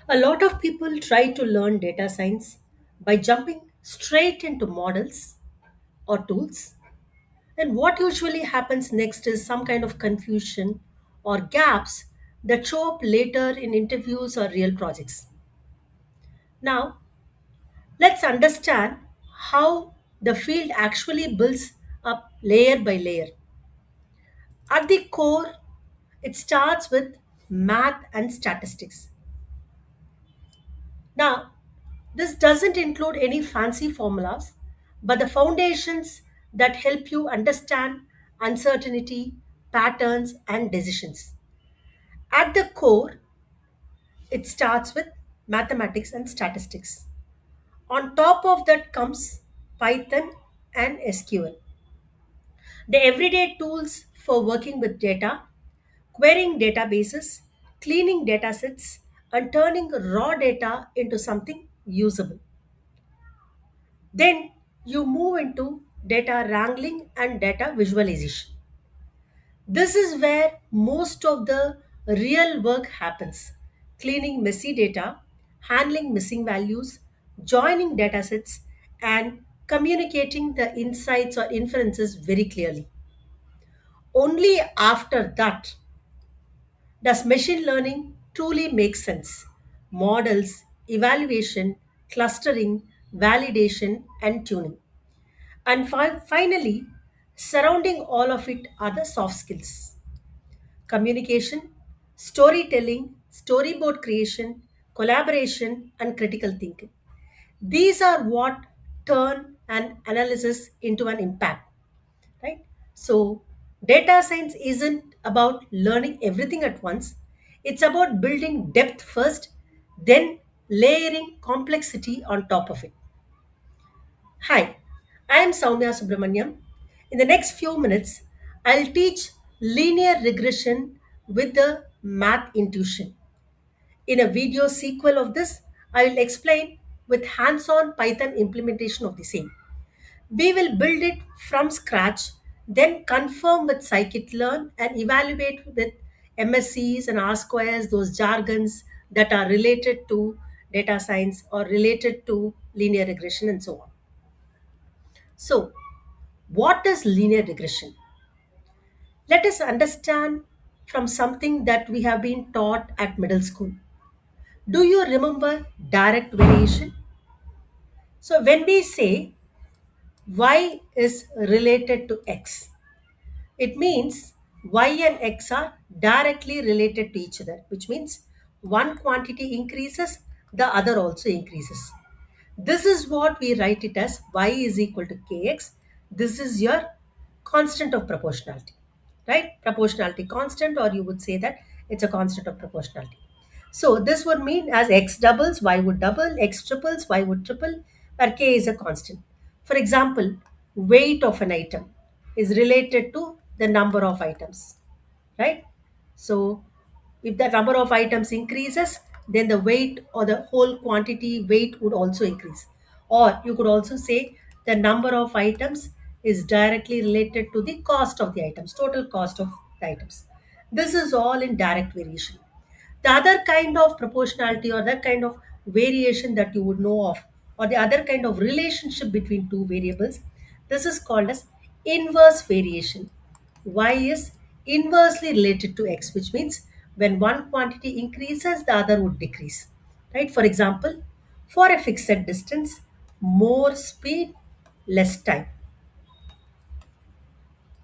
A lot of people try to learn data science by jumping straight into models or tools. And what usually happens next is some kind of confusion or gaps that show up later in interviews or real projects. Now, let's understand how the field actually builds up layer by layer. At the core, it starts with math and statistics. Now, this doesn't include any fancy formulas, but the foundations that help you understand uncertainty, patterns, and decisions. At the core, it starts with mathematics and statistics. On top of that comes Python and SQL, the everyday tools for working with data, querying databases, cleaning datasets, and turning raw data into something usable. Then you move into data wrangling and data visualization. This is where most of the real work happens. Cleaning messy data, handling missing values, joining datasets, and communicating the insights or inferences very clearly. Only after that does machine learning truly make sense. Models, evaluation, clustering, validation, and tuning. And finally, surrounding all of it are the soft skills: communication, storytelling, storyboard creation, collaboration, and critical thinking. These are what turn an analysis into an impact, right? So, data science isn't about learning everything at once, it's about building depth first, then layering complexity on top of it. Hi, I am Soumya Subramaniam. In the next few minutes, I'll teach linear regression with the math intuition. In a video sequel of this, I will explain with hands on Python implementation of the same. We will build it from scratch, then confirm with scikit-learn and evaluate with MSCs and R squares, those jargons that are related to data science or related to linear regression and so on. So, what is linear regression? Let us understand from something that we have been taught at middle school. Do you remember direct variation? So, when we say y is related to x, it means y and x are directly related to each other, which means one quantity increases, the other also increases. This is what we write it as y is equal to kx. This is your constant of proportionality, right? Proportionality constant, or you would say that it's a constant of proportionality. So this would mean as x doubles, y would double, x triples, y would triple, where k is a constant. For example, weight of an item is related to the number of items, right? So if the number of items increases, then the weight or the whole quantity weight would also increase. Or you could also say the number of items is directly related to the cost of the items, total cost of the items. This is all in direct variation. The other kind of proportionality or that kind of variation that you would know of, or the other kind of relationship between two variables, this is called as inverse variation. Y is inversely related to x, which means when one quantity increases, the other would decrease. Right? For example, for a fixed distance, more speed, less time.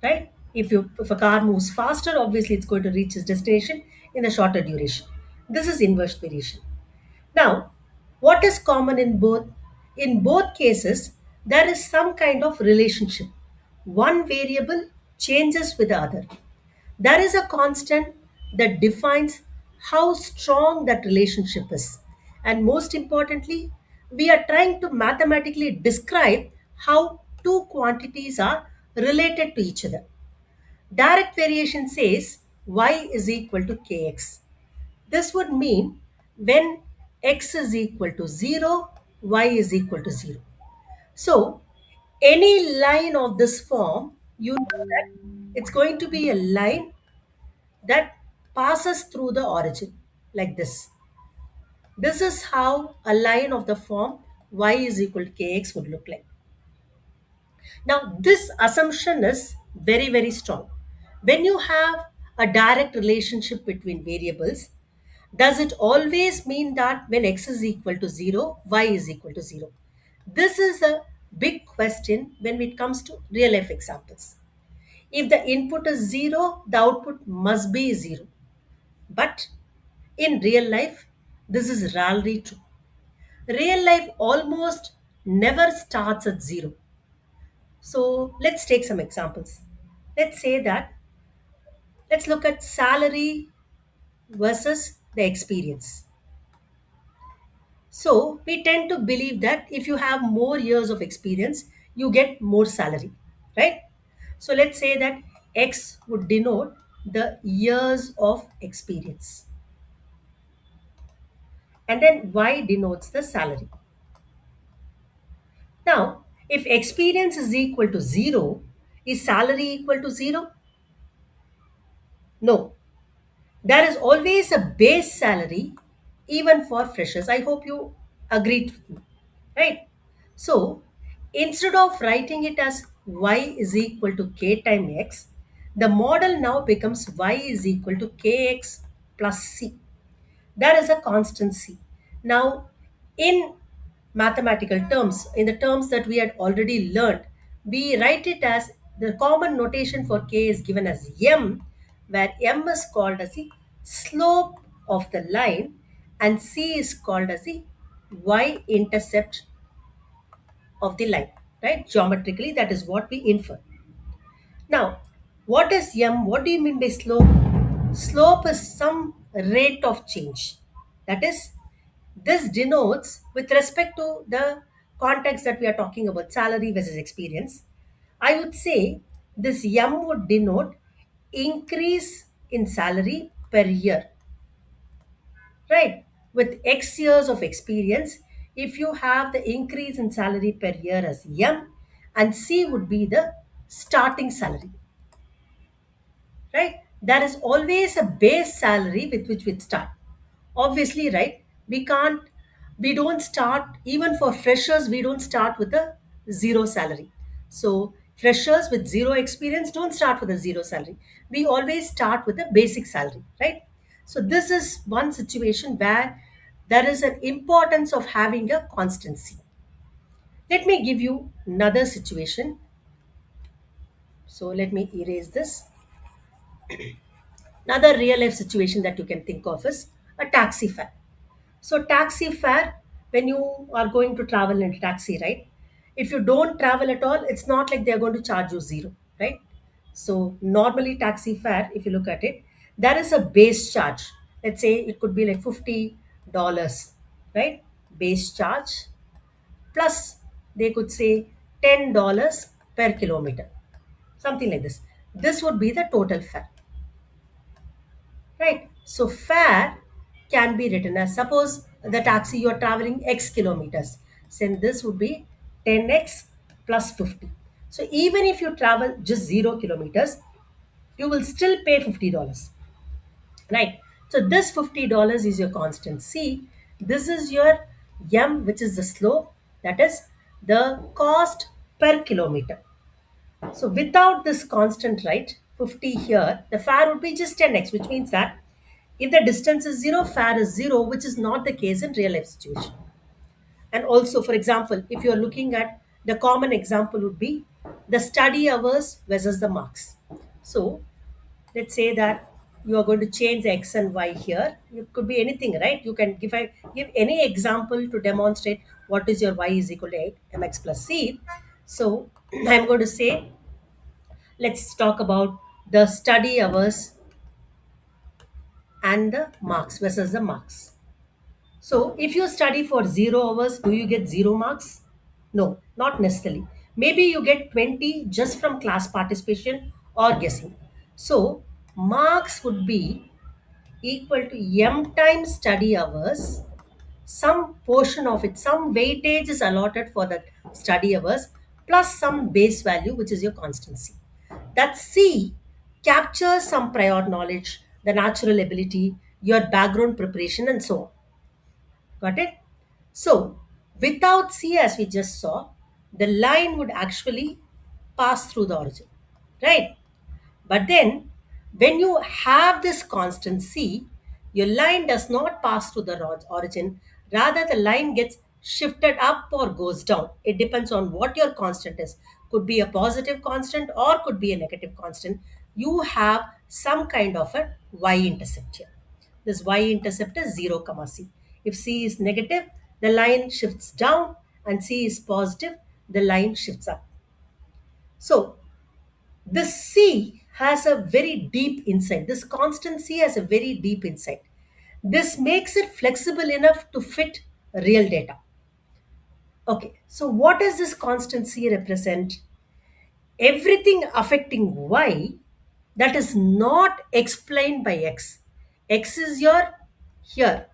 Right? If a car moves faster, obviously it's going to reach its destination in a shorter duration. This is inverse variation. Now, what is common in both? In both cases, there is some kind of relationship. One variable changes with the other. There is a constant that defines how strong that relationship is. And most importantly, we are trying to mathematically describe how two quantities are related to each other. Direct variation says y is equal to kx. This would mean when x is equal to 0, y is equal to 0. So, any line of this form, you know that it's going to be a line that passes through the origin like this. This is how a line of the form y is equal to kx would look like. Now, this assumption is very, very strong. When you have a direct relationship between variables, does it always mean that when x is equal to 0, y is equal to 0? This is a big question when it comes to real life examples. If the input is 0, the output must be 0. But in real life, this is rarely true. Real life almost never starts at 0. So let's take some examples. Let's say that, let's look at salary versus the experience. So we tend to believe that if you have more years of experience, you get more salary, right? So let's say that X would denote the years of experience, and then Y denotes the salary. Now, if experience is equal to 0, is salary equal to 0? No. There is always a base salary even for freshers. I hope you agreed with me, right? So instead of writing it as y is equal to k times x, the model now becomes y is equal to kx plus c. That is a constant c. Now, in mathematical terms, in the terms that we had already learned, we write it as, the common notation for k is given as m, where m is called as the slope of the line and c is called as the y intercept of the line, right? Geometrically, that is what we infer. Now, what is m? What do you mean by slope? Slope is some rate of change. That is, this denotes, with respect to the context that we are talking about, salary versus experience, I would say this m would denote increase in salary per year, right? With X years of experience, if you have the increase in salary per year as M, and C would be the starting salary, right? There is always a base salary with which we start. Obviously, right? We don't start, even for freshers, we don't start with a zero salary. So, freshers with zero experience don't start with a zero salary. We always start with a basic salary, right? So, this is one situation where there is an importance of having a constancy. Let me give you another situation. So, let me erase this. Another real life situation that you can think of is a taxi fare. So, taxi fare, when you are going to travel in a taxi, right? If you don't travel at all, it's not like they're going to charge you zero, right? So, normally, taxi fare, if you look at it, there is a base charge. Let's say it could be like $50, right? Base charge, plus they could say $10 per kilometer, something like this. This would be the total fare. Right. So fare can be written as, suppose the taxi you're traveling X kilometers. So this would be 10x plus 50. So even if you travel just 0 kilometers, you will still pay $50. Right. So this $50 is your constant C. This is your M, which is the slope, that is the cost per kilometer. So without this constant, right, 50 here, the fare would be just 10x, which means that if the distance is 0, fare is 0, which is not the case in real life situation. And also, for example, if you're looking at, the common example would be the study hours versus the marks. So let's say that you are going to change the x and y here. It could be anything, right? You can give any example to demonstrate what is your y is equal to 8 mx plus c. So I'm going to say, let's talk about the study hours and the marks versus the marks. So, if you study for 0 hours, do you get 0 marks? No, not necessarily. Maybe you get 20 just from class participation or guessing. So, marks would be equal to m times study hours. Some portion of it, some weightage is allotted for the study hours plus some base value, which is your constancy. That C captures some prior knowledge, the natural ability, your background preparation, and so on. Got it? So, without C, as we just saw, the line would actually pass through the origin, right? But then, when you have this constant C, your line does not pass through the origin. Rather, the line gets shifted up or goes down. It depends on what your constant is. Could be a positive constant or could be a negative constant. You have some kind of a y-intercept here. This y-intercept is 0, comma c. If c is negative, the line shifts down, and c is positive, the line shifts up. So the C has a very deep insight. This constant C has a very deep insight. This makes it flexible enough to fit real data. Okay, so what does this constant C represent? Everything affecting Y that is not explained by X. X is your here,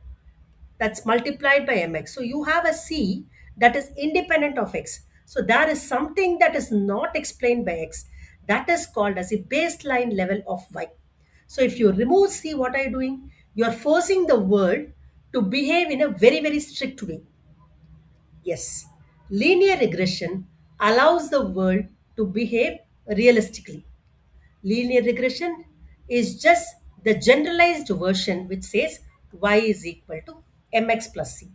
that's multiplied by mx. So you have a c that is independent of x. So there is something that is not explained by x. That is called as a baseline level of y. So if you remove c, what are you doing? You are forcing the world to behave in a very, very strict way. Yes, linear regression allows the world to behave realistically. Linear regression is just the generalized version which says y is equal to mx plus c.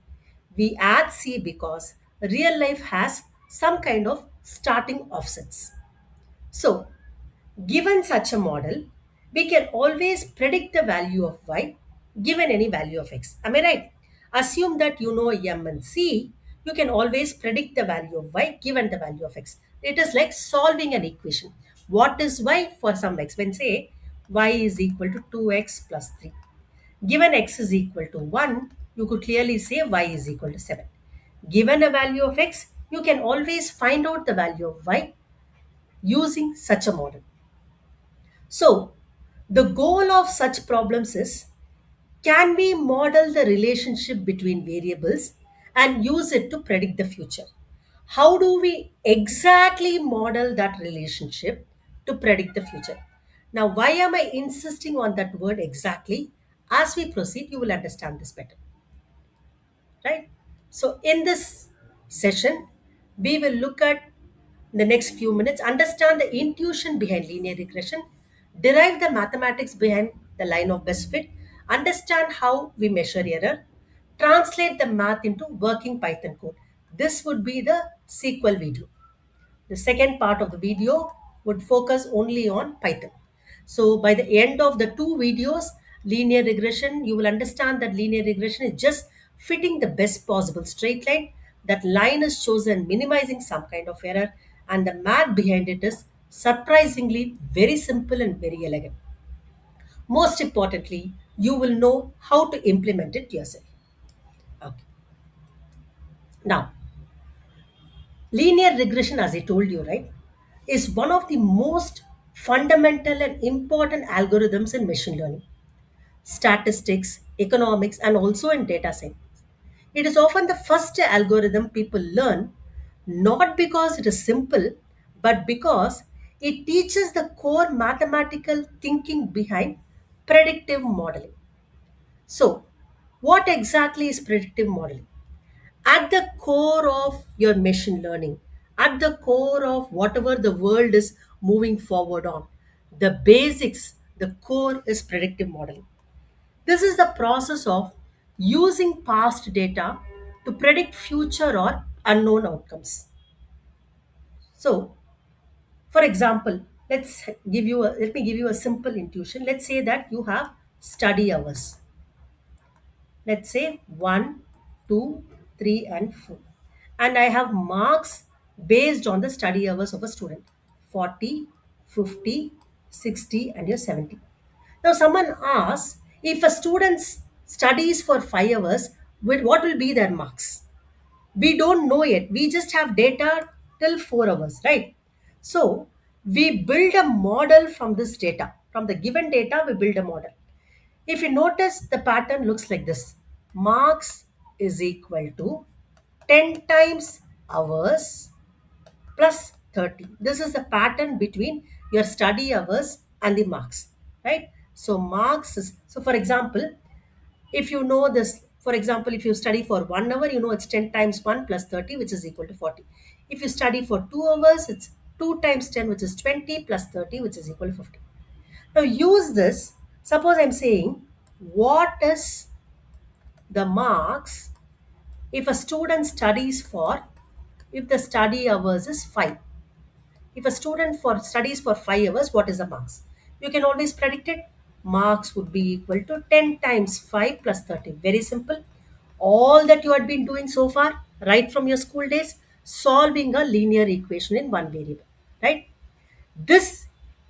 We add c because real life has some kind of starting offsets. So, given such a model, we can always predict the value of y given any value of x. Am I right? Assume that you know m and c, you can always predict the value of y given the value of x. It is like solving an equation. What is y for some x? When say y is equal to 2x plus 3. Given x is equal to 1, you could clearly say y is equal to 7. Given a value of x, you can always find out the value of y using such a model. So, the goal of such problems is, can we model the relationship between variables and use it to predict the future? How do we exactly model that relationship to predict the future? Now, why am I insisting on that word exactly? As we proceed, you will understand this better, right? So, in this session, we will look at the next few minutes, understand the intuition behind linear regression, derive the mathematics behind the line of best fit, understand how we measure error, translate the math into working Python code. This would be the sequel video. The second part of the video would focus only on Python. So by the end of the two videos, linear regression, you will understand that linear regression is just fitting the best possible straight line. That line is chosen minimizing some kind of error, and the math behind it is surprisingly very simple and very elegant. Most importantly, you will know how to implement it yourself. Okay. Now, linear regression, as I told you, right, is one of the most fundamental and important algorithms in machine learning, statistics, economics, and also in data science. It is often the first algorithm people learn, not because it is simple, but because it teaches the core mathematical thinking behind predictive modeling. So, what exactly is predictive modeling? At the core of your machine learning, at the core of whatever the world is moving forward on, the basics, the core is predictive modeling. This is the process of using past data to predict future or unknown outcomes. So, for example, let me give you a simple intuition. Let's say that you have study hours. Let's say 1, 2, 3, and 4. And I have marks based on the study hours of a student: 40, 50, 60, and your 70. Now, someone asks, if a student studies for 5 hours, what will be their marks? We don't know yet. We just have data till 4 hours, right? So, we build a model from this data. From the given data, we build a model. If you notice, the pattern looks like this: marks is equal to 10 times hours plus 30. This is the pattern between your study hours and the marks, right? So, marks is, so for example, if you know this For example, if you study for 1 hour, you know it's 10 times 1 plus 30, which is equal to 40. If you study for 2 hours, it's 2 times 10, which is 20, plus 30, which is equal to 50. Now use this. Suppose I'm saying, what is the marks if a student studies for, if the study hours is 5. If a student for studies for 5 hours, what is the marks? You can always predict it. Marks would be equal to 10 times 5 plus 30. Very simple. All that you had been doing so far, right from your school days, solving a linear equation in one variable, right? This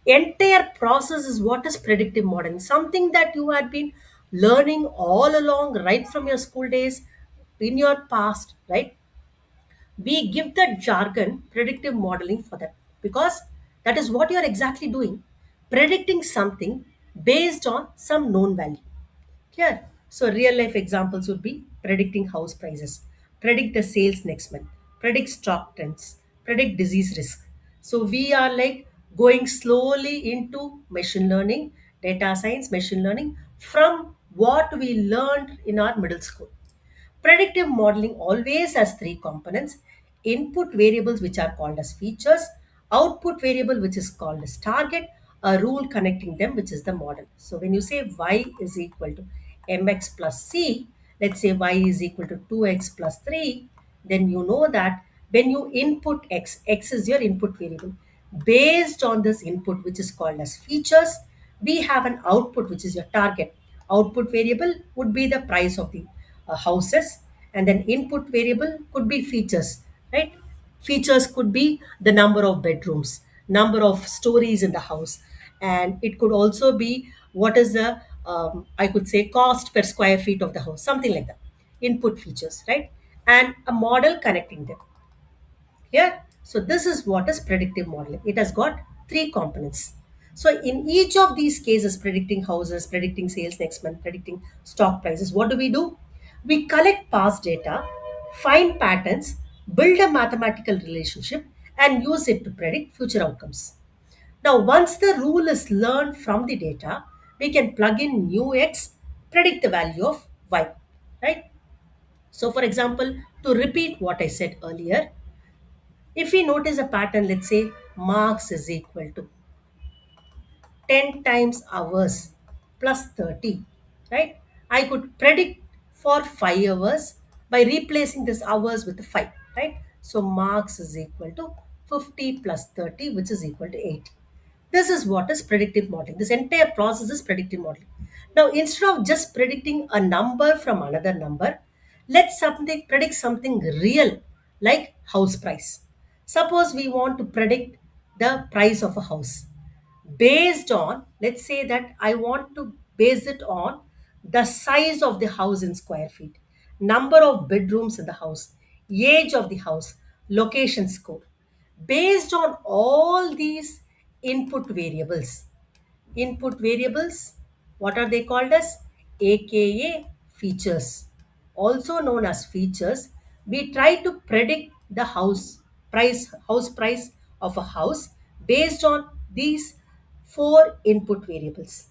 entire process is what is predictive modeling, something that you had been learning all along, right from your school days, in your past, right? We give the jargon predictive modeling for that because that is what you are exactly doing, predicting something based on some known value. Clear? So real life examples would be predicting house prices, predict the sales next month, predict stock trends, predict disease risk. So we are like going slowly into machine learning, data science, machine learning from what we learned in our middle school. Predictive modeling always has three components: input variables, which are called as features, output variable, which is called as target, a rule connecting them, which is the model. So when you say y is equal to mx plus c, let's say y is equal to 2x plus 3, then you know that when you input x, x is your input variable. Based on this input, which is called as features, we have an output, which is your target. Output variable would be the price of the houses, and then input variable could be features, right? Features could be the number of bedrooms, number of stories in the house, and it could also be what is the I could say cost per square feet of the house, something like that. Input features, right? And a model connecting them. Yeah. So this is what is predictive modeling. It has got three components. So in each of these cases, predicting houses, predicting sales next month, predicting stock prices, what do? We collect past data, find patterns, build a mathematical relationship, and use it to predict future outcomes. Now, once the rule is learned from the data, we can plug in new x, predict the value of y, right? So, for example, to repeat what I said earlier, if we notice a pattern, let's say marks is equal to 10 times hours plus 30, right? I could predict for 5 hours by replacing this hours with 5, right? So marks is equal to 50 plus 30, which is equal to 80. This is what is predictive modeling. This entire process is predictive modeling. Now, instead of just predicting a number from another number, let's something predict something real like house price. Suppose we want to predict the price of a house based on, let's say that I want to base it on the size of the house in square feet, number of bedrooms in the house, age of the house, location score. Based on all these input variables, input variables, what are they called as? AKA features, also known as features. We try to predict the house price of a house based on these four input variables.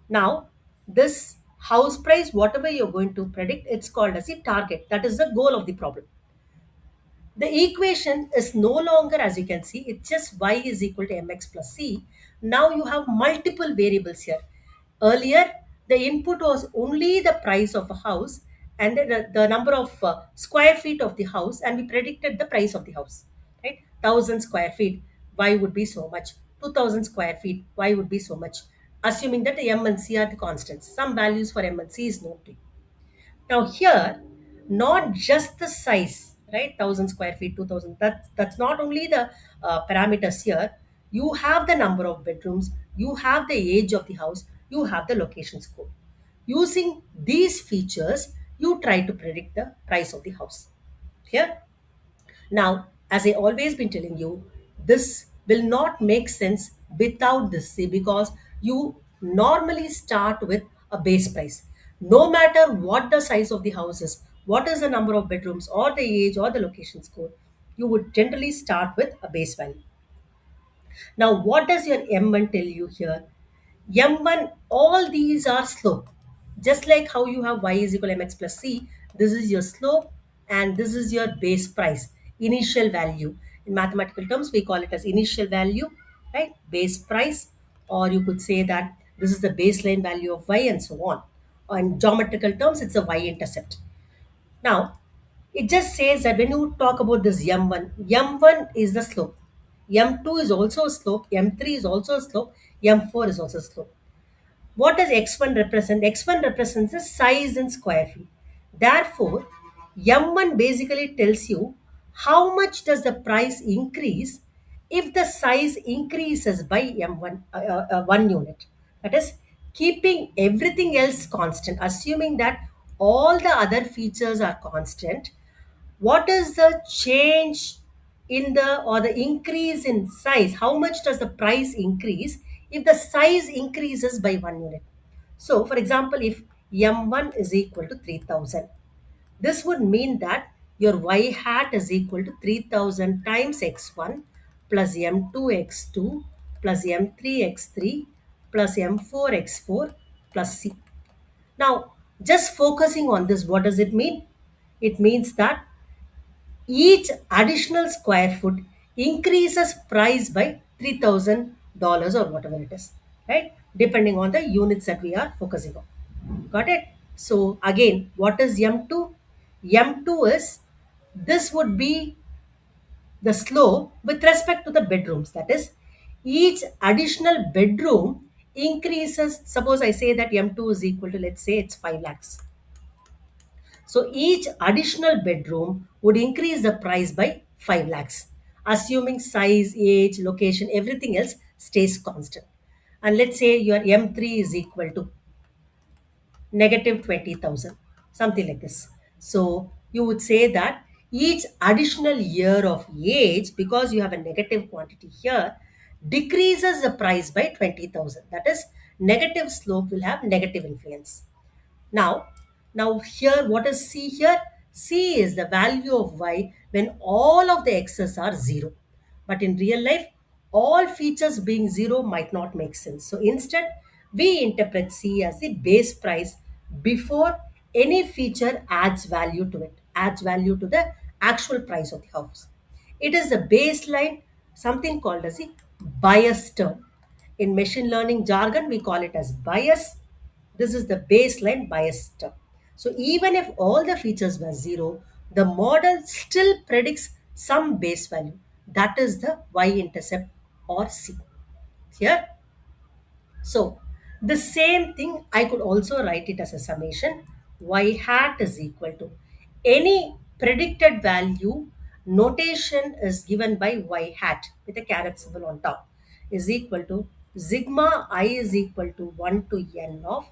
Now, this house price, whatever you're going to predict, it's called as a target. That is the goal of the problem. The equation is no longer, as you can see, it's just y is equal to mx plus c. Now you have multiple variables here. Earlier, the input was only the price of a house and the number of square feet of the house, and we predicted the price of the house, right? 1,000 square feet, y would be so much. 2,000 square feet, y would be so much. Assuming that the m and c are the constants. Some values for m and c is known to you. Now here, not just the size, right? 1,000 square feet, 2,000. That's not only the parameters here. You have the number of bedrooms, you have the age of the house, you have the location score. Using these features, you try to predict the price of the house. Here, now, as I always been telling you, this will not make sense without this C, because you normally start with a base price. No matter what the size of the house is, what is the number of bedrooms or the age or the location score, you would generally start with a base value. Now, what does your M1 tell you here? M1, all these are slope. Just like how you have y is equal to mx plus c, this is your slope and this is your base price, initial value. In mathematical terms, we call it as initial value, right? Base price, or you could say that this is the baseline value of y and so on. Or in geometrical terms, it's a y-intercept. Now, it just says that when you talk about this m1, m1 is the slope. M2 is also a slope, M3 is also a slope, M4 is also a slope. What does x1 represent? X1 represents the size in square feet. Therefore, M1 basically tells you how much does the price increase if the size increases by M1 1 unit. That is, keeping everything else constant, assuming that all the other features are constant. What is the change in the or the increase in size? How much does the price increase if the size increases by 1 unit? So, for example, if m1 is equal to 3000, this would mean that your y hat is equal to 3000 times x1 plus m2 x2 plus m3 x3 plus m4 x4 plus c. Now, just focusing on this, what does it mean? It means that each additional square foot increases price by $3,000 or whatever it is, right? Depending on the units that we are focusing on. Got it? So again, what is M2? M2 is, this would be the slope with respect to the bedrooms. That is, each additional bedroom increases. Suppose I say that M2 is equal to, let's say it's 5 lakhs. So each additional bedroom would increase the price by 5 lakhs, assuming size, age, location, everything else stays constant. And let's say your M3 is equal to negative 20,000, something like this. So you would say that each additional year of age, because you have a negative quantity here, decreases the price by 20,000. That is, negative slope will have negative influence. Now, now here, what is C here? C is the value of y when all of the x's are 0. But in real life, all features being 0 might not make sense. So instead, we interpret C as the base price before any feature adds value to it, adds value to the actual price of the house. It is the baseline, something called as the bias term. In machine learning jargon, we call it as bias. This is the baseline bias term. So even if all the features were 0, the model still predicts some base value. That is the y-intercept or C. Here, so the same thing, I could also write it as a summation. Y hat is equal to any predicted value, notation is given by y hat with a caret symbol on top, is equal to sigma I is equal to 1 to n of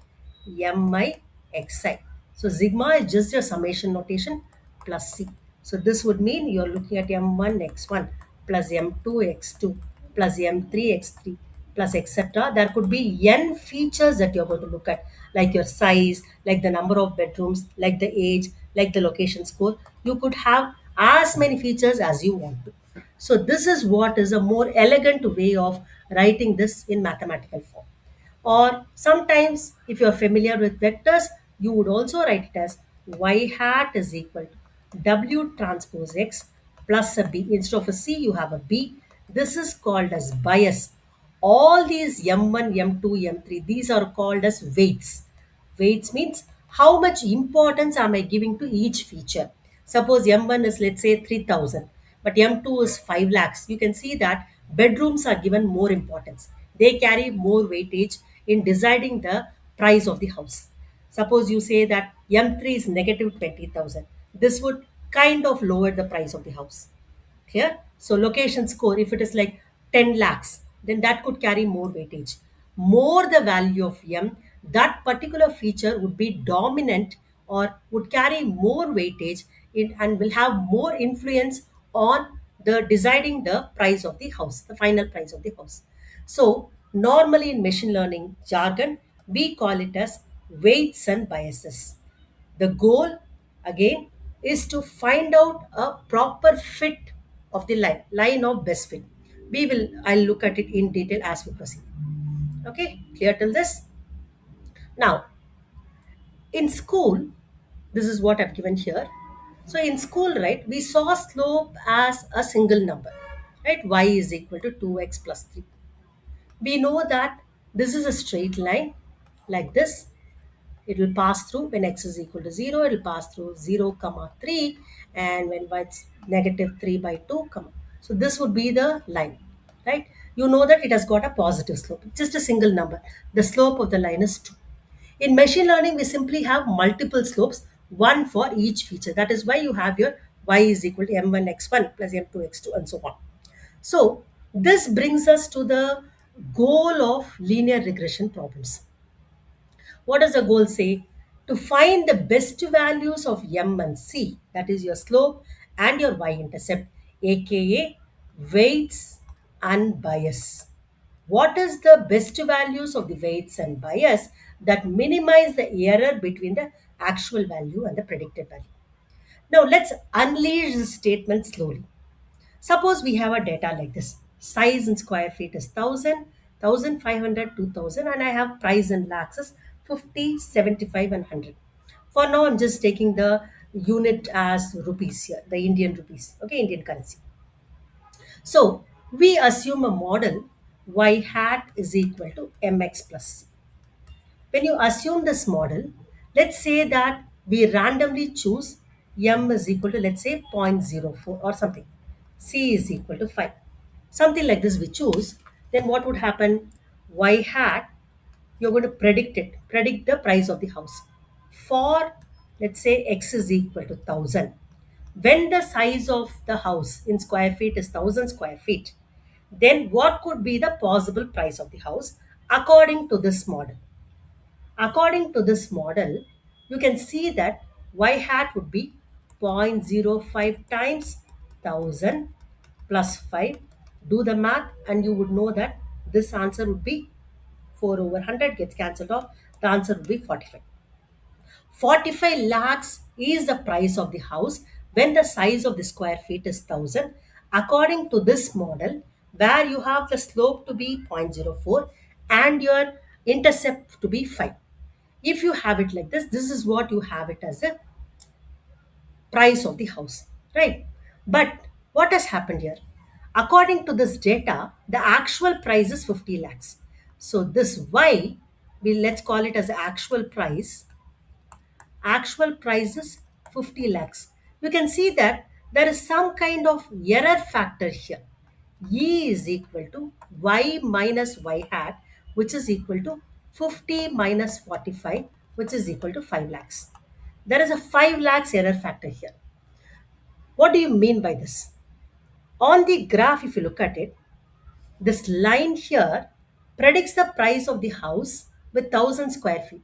mi xi. So sigma is just a summation notation plus c. So this would mean you're looking at m1 x1 plus m2 x2 plus m3 x3 plus etc. There could be n features that you're going to look at, like your size, like the number of bedrooms, like the age, like the location score. You could have as many features as you want to. So this is what is a more elegant way of writing this in mathematical form. Or sometimes, if you're familiar with vectors, you would also write it as y hat is equal to w transpose x plus a b. Instead of a c, you have a b. This is called as bias. All these m1, m2, m3, these are called as weights. Weights means how much importance am I giving to each feature. Suppose M1 is, let's say, 3000, but M2 is 5 lakhs. You can see that bedrooms are given more importance. They carry more weightage in deciding the price of the house. Suppose you say that M3 is negative 20,000. This would kind of lower the price of the house here. So location score, if it is like 10 lakhs, then that could carry more weightage. More the value of M, that particular feature would be dominant or would carry more weightage in, and will have more influence on the deciding the price of the house, the final price of the house. So normally in machine learning jargon, we call it as weights and biases. The goal, again, is to find out a proper fit of the line of best fit. I'll look at it in detail as we proceed. Okay, clear till this? Now, In school, this is what I've given here. So in school, right, we saw slope as a single number, right? Y is equal to 2x plus 3. We know that this is a straight line like this. It will pass through when x is equal to 0, it will pass through 0 comma 3, and when y is negative 3 by 2 comma. So this would be the line, right? You know that it has got a positive slope, just a single number. The slope of the line is 2. In machine learning, we simply have multiple slopes, one for each feature. That is why you have your y is equal to m1x1 plus m2x2 and so on. So this brings us to the goal of linear regression problems. What does the goal say? To find the best values of m and c, that is your slope and your y-intercept, aka weights and bias. What is the best values of the weights and bias that minimize the error between the actual value and the predicted value? Now let's unleash this statement slowly. Suppose we have a data like this. Size in square feet is 1000, 1500, 2000, and I have price in lakhs is 50, 75, and 100. For now, I'm just taking the unit as rupees here, the Indian rupees, okay, Indian currency. So we assume a model y hat is equal to mx plus c. When you assume this model, let's say that we randomly choose m is equal to, let's say, 0.04 or something. C is equal to 5. Something like this we choose, then what would happen? Y hat, you're going to predict it, predict the price of the house. For, let's say, x is equal to 1000. When the size of the house in square feet is 1000 square feet, then what could be the possible price of the house according to this model? According to this model, you can see that y hat would be 0.05 times 1000 plus 5. Do the math and you would know that this answer would be 4 over 100 gets cancelled off. The answer would be 45. 45 lakhs is the price of the house when the size of the square feet is 1000 according to this model, where you have the slope to be 0.04 and your intercept to be 5. If you have it like this is what you have it as a price of the house, right? But what has happened here? According to this data, the actual price is 50 lakhs. So this y, we let's call it as the actual price. Actual price is 50 lakhs. You can see that there is some kind of error factor here. E is equal to y minus y hat, which is equal to 50 minus 45, which is equal to 5 lakhs. There is a 5 lakhs error factor here. What do you mean by this? On the graph, if you look at it, this line here predicts the price of the house with 1000 square feet,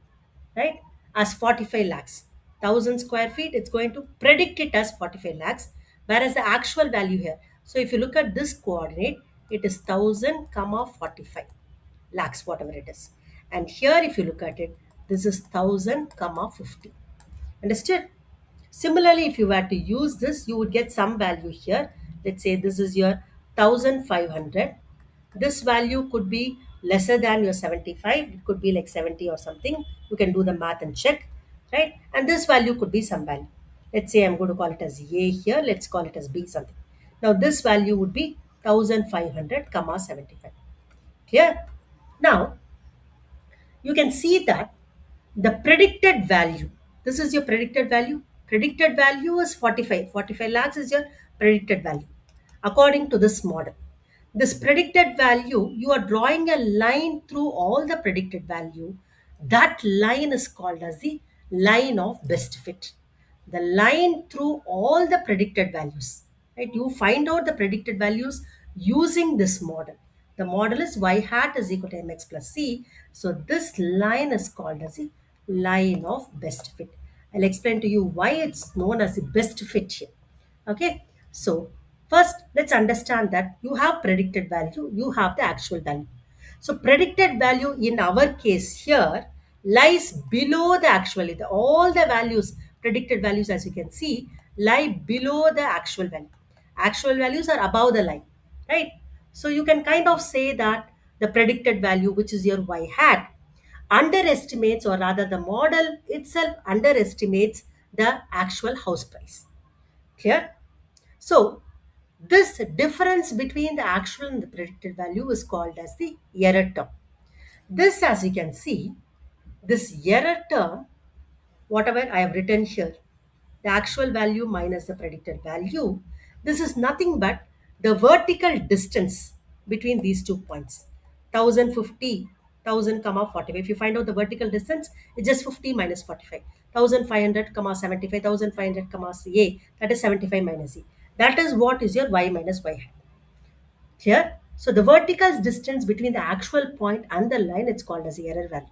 right? As 45 lakhs. 1000 square feet, it's going to predict it as 45 lakhs, whereas the actual value here. So if you look at this coordinate, it is 1000 comma 45 lakhs, whatever it is. And here, if you look at it, this is 1000 comma 50. Understood? Similarly, if you were to use this, you would get some value here. Let's say this is your 1500. This value could be lesser than your 75. It could be like 70 or something. You can do the math and check, right? And this value could be some value. Let's say I'm going to call it as A here. Let's call it as B something. Now this value would be 1500 comma 75. Clear? Now you can see that the predicted value, this is your predicted value is 45. 45 lakhs is your predicted value according to this model. This predicted value, you are drawing a line through all the predicted value. That line is called as the line of best fit. The line through all the predicted values, right? You find out the predicted values using this model. The model is y hat is equal to mx plus c. So this line is called as the line of best fit. I'll explain to you why it's known as the best fit here. Okay, so first let's understand that you have predicted value, you have the actual value. So predicted value in our case here lies below the actual. All the values, predicted values, as you can see, lie below the actual value. Actual values are above the line, right? So you can kind of say that the predicted value, which is your y hat, underestimates, or rather the model itself underestimates the actual house price. Clear? So this difference between the actual and the predicted value is called as the error term. This, as you can see, this error term, whatever I have written here, the actual value minus the predicted value, this is nothing but the vertical distance between these 2 points. 1050, 1000 comma 45. If you find out the vertical distance, it's just 50 minus 45. 1500 comma 75, 1500 comma a, that is 75 minus e. That is what is your y minus y hat here. So the vertical distance between the actual point and the line, it's called as the error value.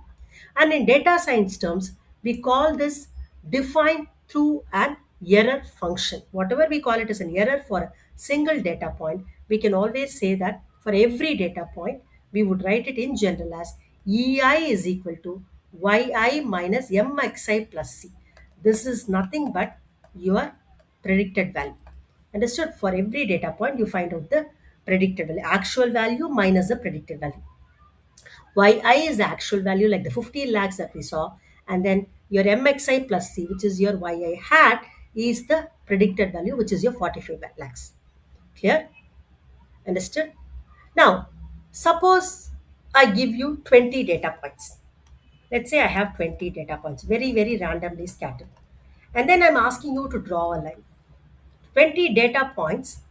And in data science terms, we call this defined through an error function. Whatever we call it as an error for a single data point, we can always say that for every data point, we would write it in general as EI is equal to YI minus MXI plus C. This is nothing but your predicted value. Understood? For every data point, you find out the predicted value, actual value minus the predicted value. YI is the actual value, like the 15 lakhs that we saw, and then your MXI plus C, which is your YI hat, is the predicted value, which is your 45 lakhs. Clear? Understood? Now, suppose I give you 20 data points. Let's say I have 20 data points, very, very randomly scattered. And then I'm asking you to draw a line. 20 data points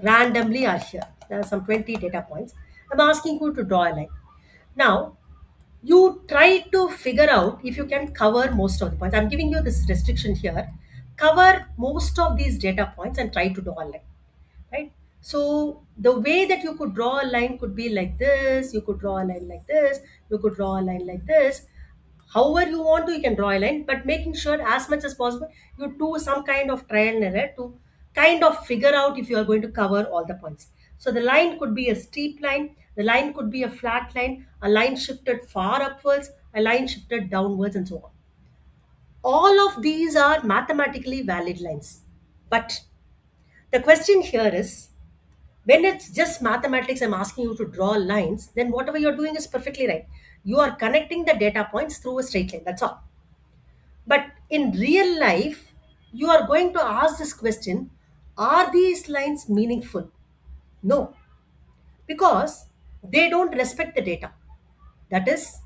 randomly are here. There are some 20 data points. I'm asking you to draw a line. Now, you try to figure out if you can cover most of the points. I'm giving you this restriction here. Cover most of these data points and try to draw a line, right? So the way that you could draw a line could be like this. You could draw a line like this. You could draw a line like this. However you want to, you can draw a line, but making sure as much as possible you do some kind of trial and error to kind of figure out if you are going to cover all the points. So the line could be a steep line, the line could be a flat line, a line shifted far upwards, a line shifted downwards, and so on. All of these are mathematically valid lines. But the question here is, when it's just mathematics, I'm asking you to draw lines, then whatever you're doing is perfectly right. You are connecting the data points through a straight line. That's all. But in real life, you are going to ask this question, are these lines meaningful? No, because they don't respect the data. That is,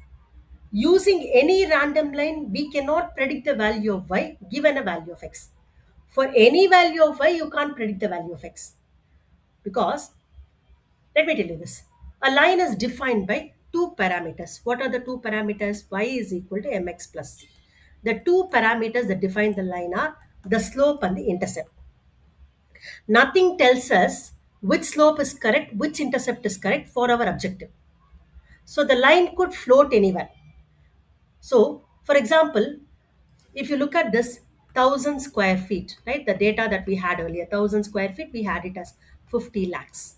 using any random line, we cannot predict the value of y given a value of x. For any value of y, you can't predict the value of x. Because, let me tell you this, a line is defined by two parameters. What are the two parameters? Y is equal to mx plus c. The two parameters that define the line are the slope and the intercept. Nothing tells us which slope is correct, which intercept is correct for our objective. So the line could float anywhere. So, for example, if you look at this 1000 square feet, right? The data that we had earlier, 1000 square feet, we had it as 50 lakhs,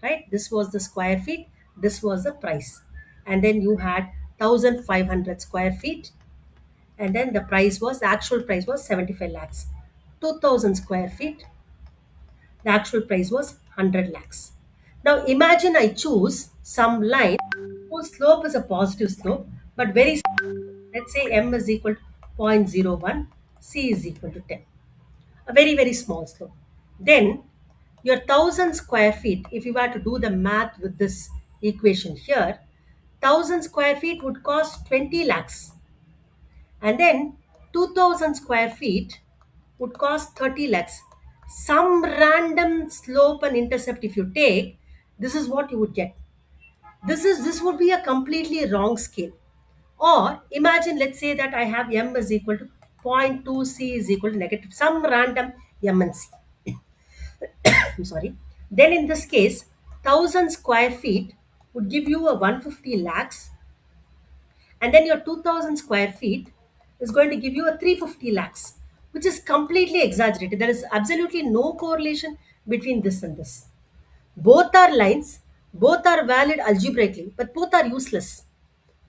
right? This was the square feet, this was the price. And then you had 1500 square feet, and then the price was, the actual price was 75 lakhs. 2000 square feet, the actual price was 100 lakhs. Now imagine I choose some line whose slope is a positive slope, but very small. Let's say m is equal to 0.01, c is equal to 10. A very, very small slope. Then your 1000 square feet, if you were to do the math with this equation here, 1000 square feet would cost 20 lakhs. And then 2000 square feet would cost 30 lakhs. Some random slope and intercept if you take, this is what you would get. This would be a completely wrong scale. Or imagine, let's say that I have m is equal to 0.2, c is equal to negative, some random m and c. I'm sorry. Then in this case, 1000 square feet would give you a 150 lakhs, and then your 2000 square feet is going to give you a 350 lakhs, which is completely exaggerated. There is absolutely no correlation between this and this. Both are lines, both are valid algebraically, but both are useless,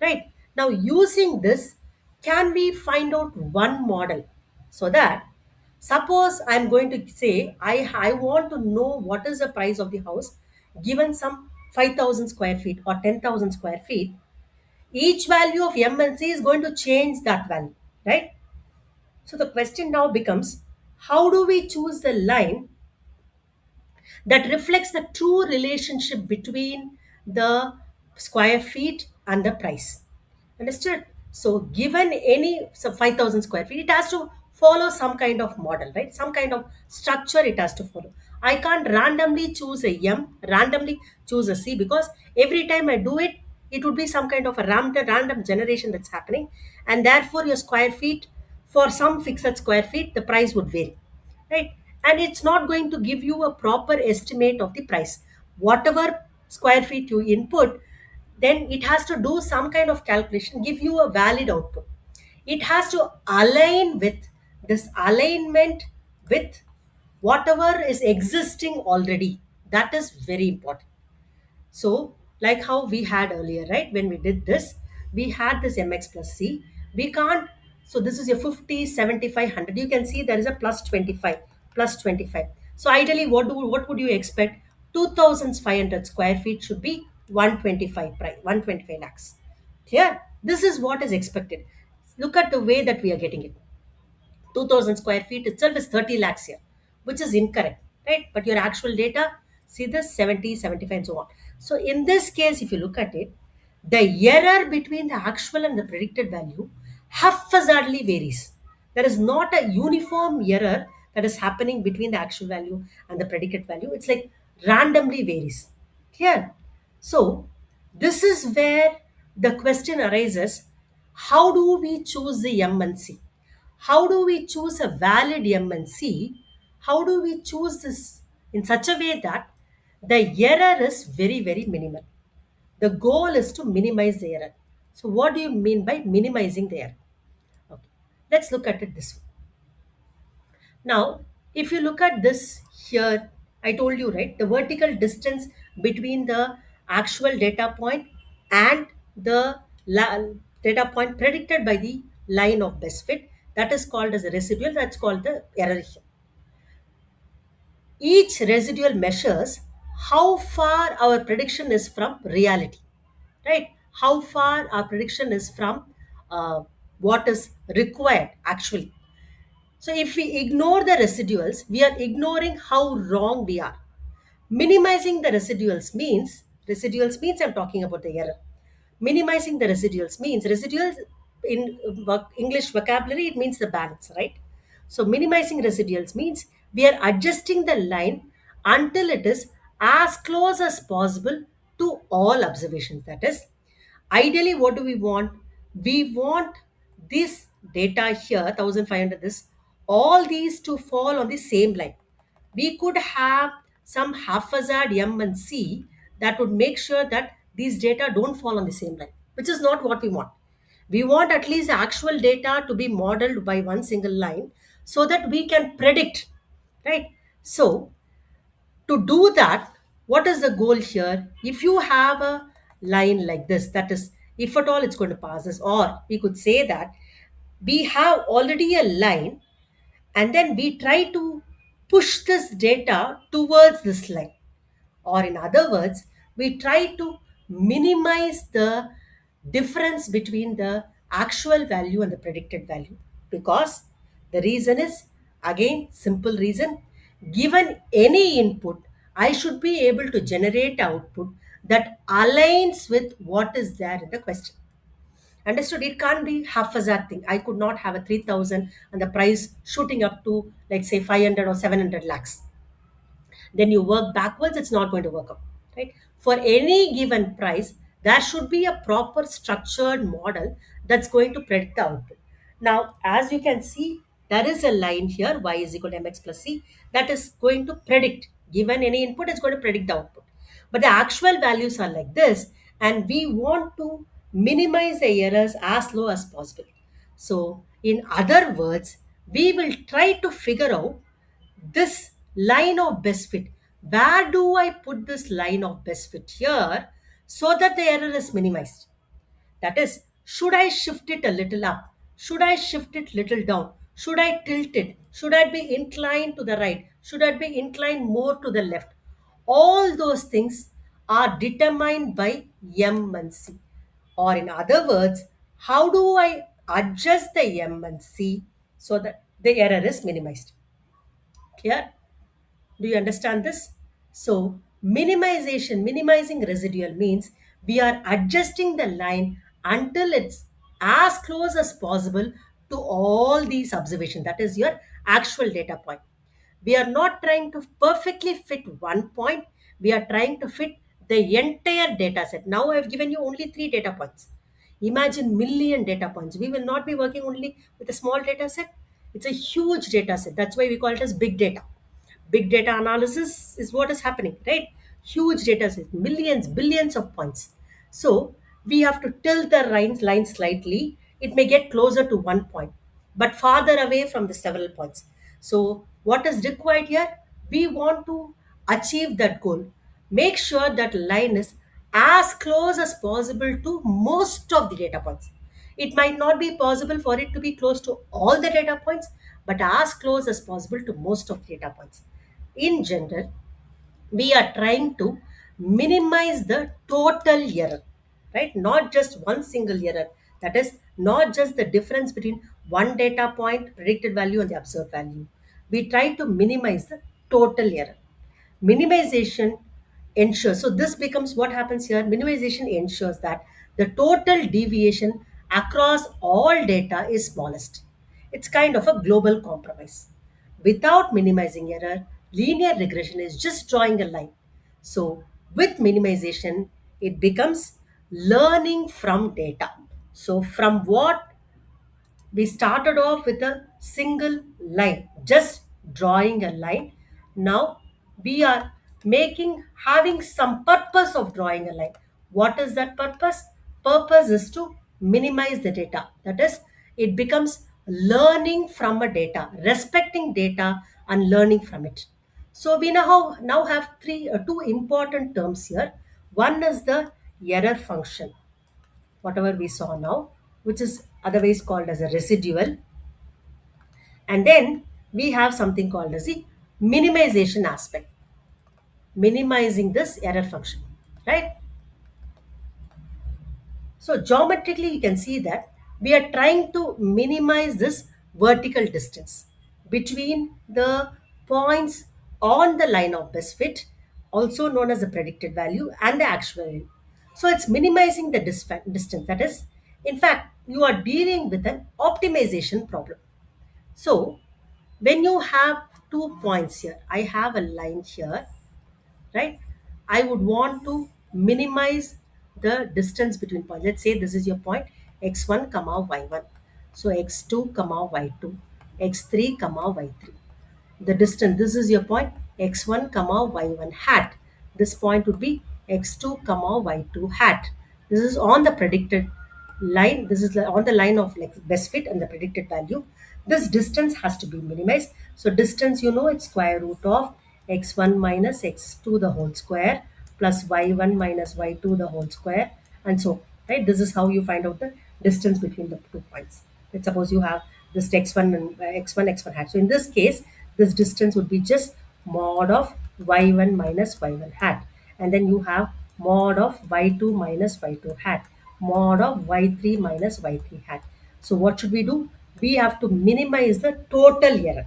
right? Now using this, can we find out one model, so that suppose I'm going to say I want to know what is the price of the house given some 5000 square feet or 10,000 square feet. Each value of m and c is going to change that value, right? So the question now becomes, how do we choose the line that reflects the true relationship between the square feet and the price? Understood? So given any, so 5,000 square feet, it has to follow some kind of model, right? Some kind of structure it has to follow. I can't randomly choose a M, randomly choose a C, because every time I do it, it would be some kind of a random generation that's happening. And therefore, your square feet, for some fixed square feet, the price would vary, right? And it's not going to give you a proper estimate of the price. Whatever square feet you input, then it has to do some kind of calculation, give you a valid output. It has to align with this alignment with whatever is existing already. That is very important. So, like how we had earlier, right? When we did this, we had this mx plus c. We can't, so this is your 50, 75, 100. You can see there is a plus 25, plus 25. So ideally, what would you expect? 2,500 square feet should be 125 price, 125 lakhs. Here, this is what is expected. Look at the way that we are getting it. 2000 square feet itself is 30 lakhs here, which is incorrect, right? But your actual data, see this 70, 75, and so on. So in this case, if you look at it, the error between the actual and the predicted value haphazardly varies. There is not a uniform error that is happening between the actual value and the predicted value. It's like randomly varies. Clear? So this is where the question arises, how do we choose the M and C? How do we choose a valid MNC? How do we choose this in such a way that the error is very, very minimal? The goal is to minimize the error. So, what do you mean by minimizing the error? Okay. Let's look at it this way. Now, if you look at this here, I told you, right, the vertical distance between the actual data point and the data point predicted by the line of best fit, that is called as a residual, that's called the error here. Each residual measures how far our prediction is from reality, right? How far our prediction is from what is required actually. So if we ignore the residuals, we are ignoring how wrong we are. Minimizing the residuals means I'm talking about the error. Minimizing the residuals in English vocabulary, it means the balance, right? So minimizing residuals means we are adjusting the line until it is as close as possible to all observations. That is, ideally, what do we want? We want this data here, 1500, this, all these to fall on the same line. We could have some haphazard M and C that would make sure that these data don't fall on the same line, which is not what we want. We want at least actual data to be modeled by one single line so that we can predict, right? So to do that, what is the goal here? If you have a line like this, that is, if at all it's going to pass this, or we could say that we have already a line and then we try to push this data towards this line, or in other words, we try to minimize the difference between the actual value and the predicted value, because the reason is, again, simple reason, given any input, I should be able to generate output that aligns with what is there in the question. Understood? It can't be haphazard thing. I could not have a 3,000 and the price shooting up to, like, say, 500 or 700 lakhs. Then you work backwards, it's not going to work out, right? For any given price, there should be a proper structured model that's going to predict the output. Now, as you can see, there is a line here, y is equal to mx plus c, that is going to predict, given any input, it's going to predict the output. But the actual values are like this, and we want to minimize the errors as low as possible. So, in other words, we will try to figure out this line of best fit. Where do I put this line of best fit here so that the error is minimized? That is, should I shift it a little up? Should I shift it little down? Should I tilt it? Should I be inclined to the right? Should I be inclined more to the left? All those things are determined by M and C. Or in other words, how do I adjust the M and C so that the error is minimized? Clear? Do you understand this? So, minimizing residual means we are adjusting the line until it's as close as possible to all these observations. That is your actual data point. We are not trying to perfectly fit one point, we are trying to fit the entire data set. Now, I have given you only three data points. Imagine million data points. We will not be working only with a small data set. It's a huge data set. That's why we call it as big data. Big data analysis is what is happening, right? Huge data sets, millions, billions of points. So we have to tilt the line slightly. It may get closer to one point, but farther away from the several points. So what is required here? We want to achieve that goal. Make sure that line is as close as possible to most of the data points. It might not be possible for it to be close to all the data points, but as close as possible to most of the data points. In general, we are trying to minimize the total error, right? Not just one single error. That is not just the difference between one data point, predicted value, and the observed value. We try to minimize the total error. Minimization ensures, so this becomes what happens here. Minimization ensures that the total deviation across all data is smallest. It's kind of a global compromise. Without minimizing error, linear regression is just drawing a line. So with minimization, it becomes learning from data. So from what we started off with a single line, just drawing a line. Now we are having some purpose of drawing a line. What is that purpose? Purpose is to minimize the data. That is, it becomes learning from a data, respecting data and learning from it. So we now have two important terms here. One is the error function, whatever we saw now, which is otherwise called as a residual. And then we have something called as the minimization aspect, minimizing this error function, right? So geometrically, you can see that we are trying to minimize this vertical distance between the points on the line of best fit, also known as the predicted value, and the actual value. So it's minimizing the distance. That is, in fact, you are dealing with an optimization problem. So when you have 2 points here, I have a line here, right? I would want to minimize the distance between points. Let's say this is your point x1 comma y1. So x2 comma y2, x3 comma y3. The distance, this is your point x1 comma y1 hat. This point would be x2 comma y2 hat. This is on the predicted line. This is on the line of like best fit and the predicted value. This distance has to be minimized. So distance, you know, it's square root of x1 minus x2 the whole square plus y1 minus y2 the whole square, and so, right? This is how you find out the distance between the 2 points. Let's suppose you have this x1 and x1 hat. So in this case, this distance would be just mod of y1 minus y1 hat, and then you have mod of y2 minus y2 hat, mod of y3 minus y3 hat. So what should we do? We have to minimize the total error,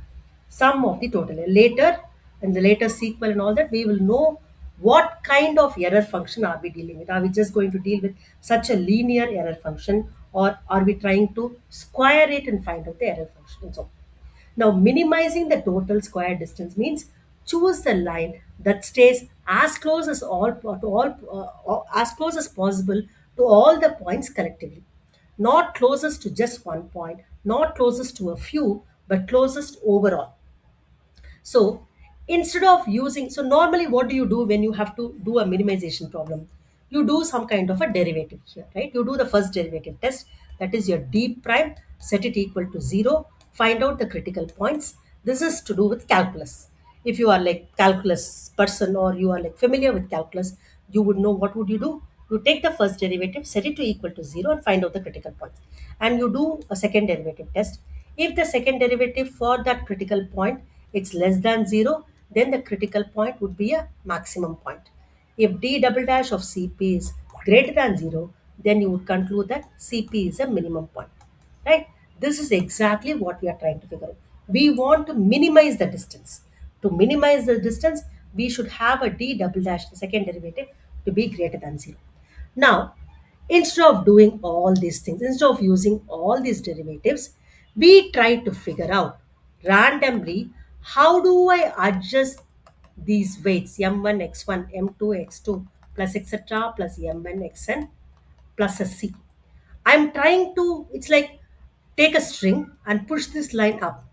sum of the total error. Later, in the later sequel and all that, we will know what kind of error function are we dealing with. Are we just going to deal with such a linear error function, or are we trying to square it and find out the error function and so on? Now, minimizing the total square distance means choose the line that stays as close as as close as possible to all the points collectively. Not closest to just one point, not closest to a few, but closest overall. So instead of using, so normally what do you do when you have to do a minimization problem? You do some kind of a derivative here, right? You do the first derivative test, that is your d prime, set it equal to 0, find out the critical points. This is to do with calculus. If you are like calculus person or you are like familiar with calculus, you would know what would you do. You take the first derivative, set it to equal to 0 and find out the critical points. And you do a second derivative test. If the second derivative for that critical point it's less than 0, then the critical point would be a maximum point. If d double dash of Cp is greater than 0, then you would conclude that CP is a minimum point, right? This is exactly what we are trying to figure out. We want to minimize the distance. To minimize the distance, we should have a d double dash, the second derivative, to be greater than 0. Now, instead of doing all these things, instead of using all these derivatives, we try to figure out randomly how do I adjust these weights m1, x1, m2, x2, plus etc. plus mn, xn plus a c. I'm trying to, it's like take a string and push this line up.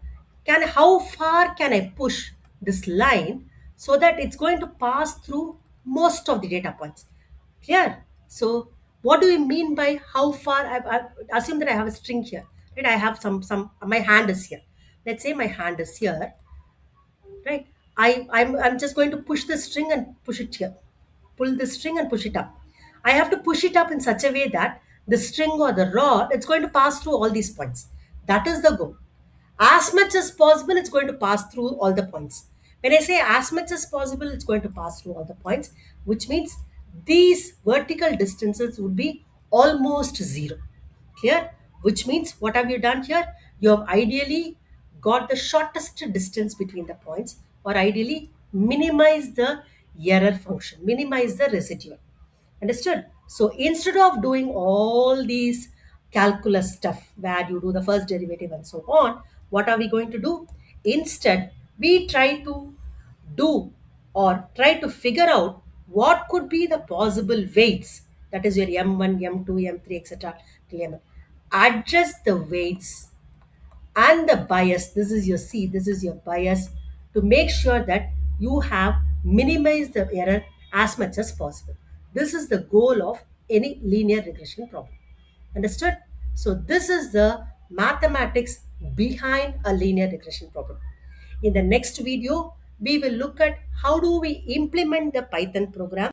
How far can I push this line so that it's going to pass through most of the data points? Clear? So what do we mean by how far? I assume that I have a string here, right? I have my hand is here. Let's say my hand is here, right? I'm just going to push the string and push it here. Pull the string and push it up. I have to push it up in such a way that the string or the rod, it's going to pass through all these points. That is the goal. As much as possible, it's going to pass through all the points. When I say as much as possible, it's going to pass through all the points, which means these vertical distances would be almost zero. Clear? Which means what have you done here? You have ideally got the shortest distance between the points, or ideally minimize the error function, minimize the residual. Understood? So instead of doing all these calculus stuff where you do the first derivative and so on, what are we going to do? Instead, we try to do or try to figure out what could be the possible weights, that is your m1, m2, m3, etc. till mn. Adjust the weights and the bias, this is your C, this is your bias, to make sure that you have minimized the error as much as possible. This is the goal of any linear regression problem. Understood? So this is the mathematics behind a linear regression problem. In the next video, we will look at how do we implement the Python program